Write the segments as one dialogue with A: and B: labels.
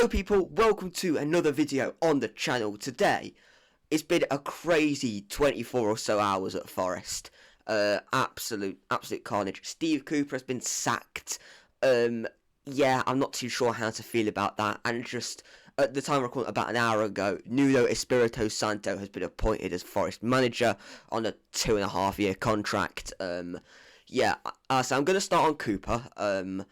A: Hello people, welcome to another video on the channel. Today, it's been a crazy 24 or so hours at Forest. Absolute carnage. Steve Cooper has been sacked. Yeah, I'm not too sure how to feel about that. And just, at the time I recorded about an hour ago, Nuno Espirito Santo has been appointed as Forest manager on a 2.5 year contract. Yeah, so I'm going to start on Cooper. I'm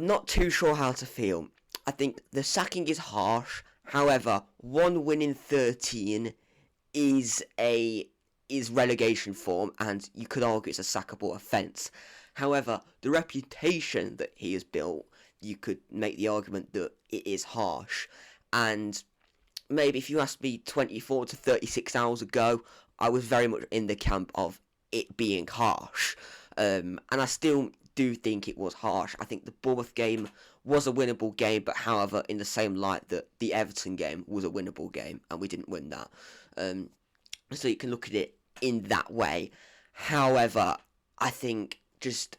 A: not too sure how to feel. I think the sacking is harsh. However, 1 win in 13 is relegation form, and you could argue it's a sackable offence. However, the reputation that he has built, you could make the argument that it is harsh. And maybe if you asked me 24 to 36 hours ago, I was very much in the camp of it being harsh. And I still do think it was harsh. I think the Bournemouth game was a winnable game, but however, in the same light that the Everton game was a winnable game, and we didn't win that. So you can look at it in that way. However, I think just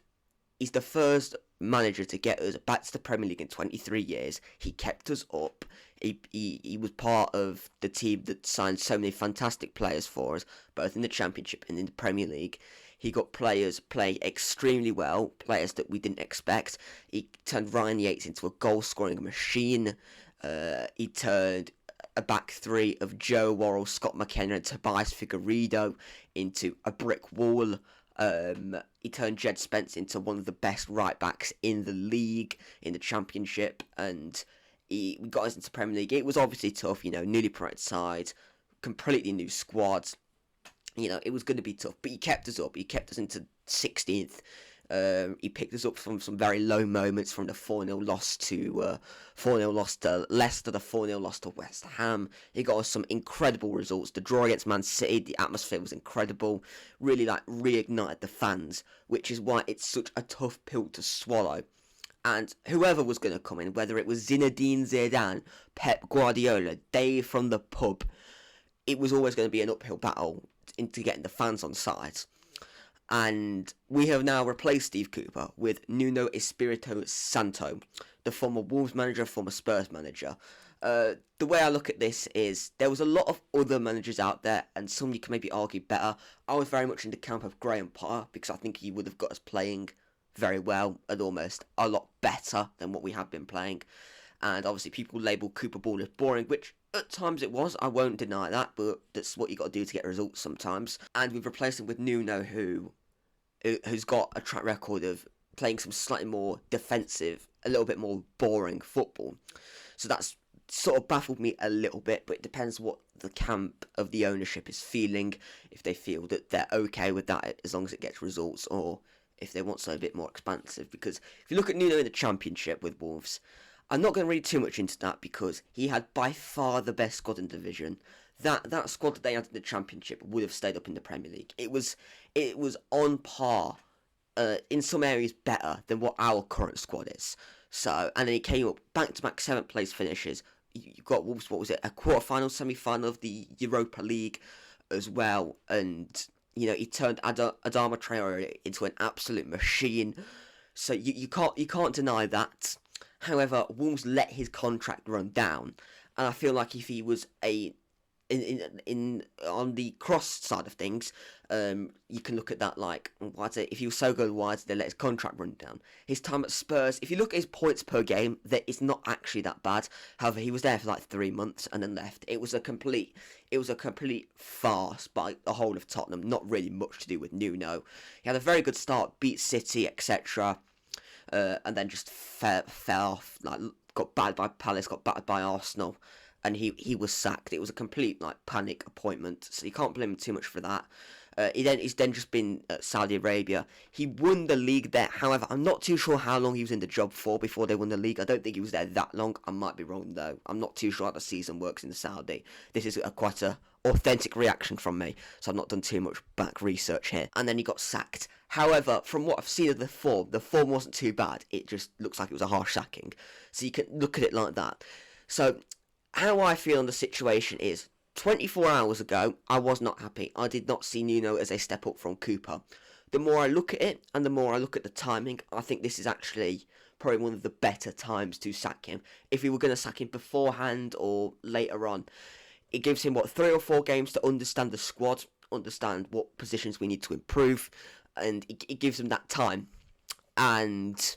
A: he's the first manager to get us back to the Premier League in 23 years. He kept us up. He was part of the team that signed so many fantastic players for us, both in the Championship and in the Premier League. He got players play extremely well, players that we didn't expect. He turned Ryan Yates into a goal-scoring machine. He turned a back three of Joe Worrell, Scott McKenna and Tobias Figueiredo into a brick wall. He turned Jed Spence into one of the best right-backs in the league, in the Championship, and we got us into Premier League. It was obviously tough, newly promoted side, completely new squad. It was going to be tough, but he kept us up. He kept us into 16th. He picked us up from some very low moments, from the 4-0 loss to Leicester, the 4-0 loss to West Ham. He got us some incredible results. The draw against Man City, the atmosphere was incredible. Really reignited the fans, which is why it's such a tough pill to swallow. And whoever was going to come in, whether it was Zinedine Zidane, Pep Guardiola, Dave from the pub, it was always going to be an uphill battle into getting the fans on side. And we have now replaced Steve Cooper with Nuno Espirito Santo, the former Wolves manager, former Spurs manager. The way I look at this is there was a lot of other managers out there, and some you can maybe argue better. I was very much in the camp of Graham Potter, because I think he would have got us playing very well and almost a lot better than what we have been playing. And obviously people label Cooper Ball as boring, which at times it was, I won't deny that, but that's what you got to do to get results sometimes. And we've replaced him with Nuno, who's got a track record of playing some slightly more defensive, a little bit more boring football. So that's sort of baffled me a little bit, but it depends what the camp of the ownership is feeling, if they feel that they're okay with that as long as it gets results, or if they want something a bit more expansive. Because if you look at Nuno in the Championship with Wolves, I'm not going to read too much into that, because he had by far the best squad in the division. That squad that they had in the Championship would have stayed up in the Premier League. It was on par, in some areas better than what our current squad is. So, and then he came up back-to-back 7th place finishes. You got Wolves, what was it, a quarter-final, semi-final of the Europa League as well, and he turned Adama Traore into an absolute machine. So you can't deny that. However, Wolves let his contract run down, and I feel like if he was on the cross side of things, you can look at that like, if he was so good, why did they let his contract run down? His time at Spurs, if you look at his points per game, it's not actually that bad. However, he was there for like 3 months and then left. It was a complete farce by the whole of Tottenham. Not really much to do with Nuno. He had a very good start, beat City, etc. And then just fell off, got battered by Palace, got battered by Arsenal, and he was sacked. It was a complete panic appointment, so you can't blame him too much for that. He's then just been at Saudi Arabia. He won the league there. However, I'm not too sure how long he was in the job for before they won the league. I don't think he was there that long. I might be wrong though. I'm not too sure how the season works in Saudi. This is quite a authentic reaction from me, so I've not done too much back research here. And then he got sacked. However, from what I've seen of the form wasn't too bad. It just looks like it was a harsh sacking. So you can look at it like that. So how I feel on the situation is, 24 hours ago, I was not happy. I did not see Nuno as a step up from Cooper. The more I look at it, and the more I look at the timing, I think this is actually probably one of the better times to sack him. If we were going to sack him beforehand or later on, it gives him, 3 or 4 games to understand the squad, understand what positions we need to improve, and it gives him that time. And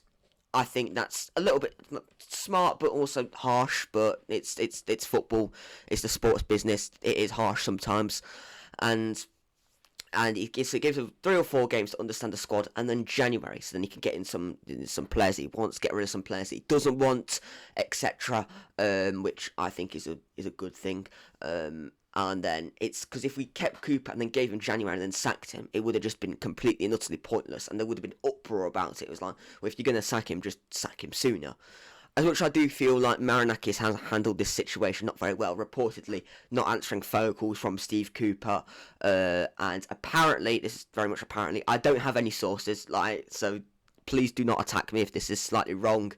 A: I think that's a little bit smart, but also harsh. But it's football. It's the sports business. It is harsh sometimes, and it gives him 3 or 4 games to understand the squad, and then January, so then he can get in some players he wants, get rid of some players he doesn't want, etc. Which I think is a good thing. And then it's because if we kept Cooper and then gave him January and then sacked him, it would have just been completely and utterly pointless, and there would have been uproar about it. It was like, well, if you're going to sack him, just sack him sooner. As much I do feel like Marinakis has handled this situation not very well, reportedly not answering phone calls from Steve Cooper, and apparently, this is very much apparently, I don't have any sources, so please do not attack me if this is slightly wrong.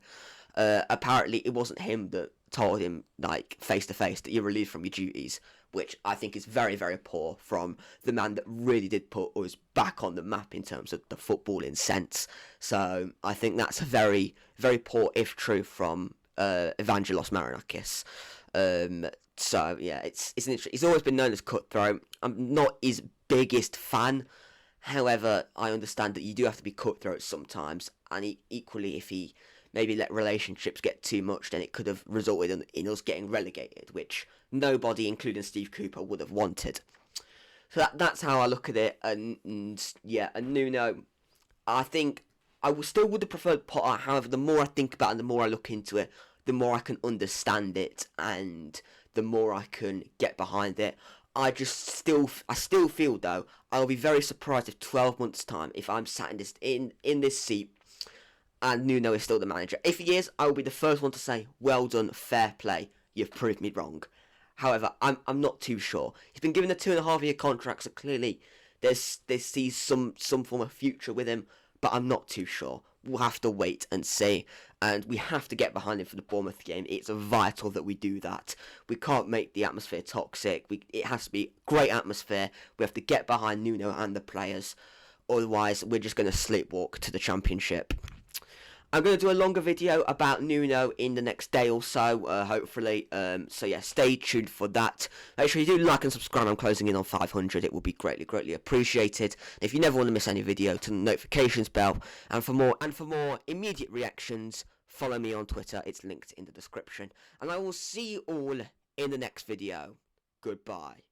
A: Apparently it wasn't him that told him, face to face, that you're relieved from your duties, which I think is very, very poor from the man that really did put us back on the map in terms of the footballing sense. So I think that's a very, very poor, if true, from Evangelos Marinakis. So yeah, he's always been known as cutthroat. I'm not his biggest fan. However, I understand that you do have to be cutthroat sometimes, and equally, if he maybe let relationships get too much, then it could have resulted in us getting relegated, which nobody, including Steve Cooper, would have wanted. So that's how I look at it. And Nuno, I think I still would have preferred Potter. However, the more I think about it and the more I look into it, the more I can understand it and the more I can get behind it. I still feel though, I'll be very surprised if 12 months time, if I'm sat in this seat and Nuno is still the manager. If he is, I will be the first one to say, well done, fair play, you've proved me wrong. However, I'm not too sure. He's been given a 2.5-year contract, so clearly there's some form of future with him, but I'm not too sure. We'll have to wait and see, and we have to get behind him for the Bournemouth game. It's vital that we do that. We can't make the atmosphere toxic. It has to be great atmosphere. We have to get behind Nuno and the players. Otherwise, we're just going to sleepwalk to the Championship. I'm going to do a longer video about Nuno in the next day or so, hopefully. So yeah, stay tuned for that. Make sure you do like and subscribe. I'm closing in on 500. It will be greatly, greatly appreciated. If you never want to miss any video, turn the notifications bell. And for more immediate reactions, follow me on Twitter. It's linked in the description. And I will see you all in the next video. Goodbye.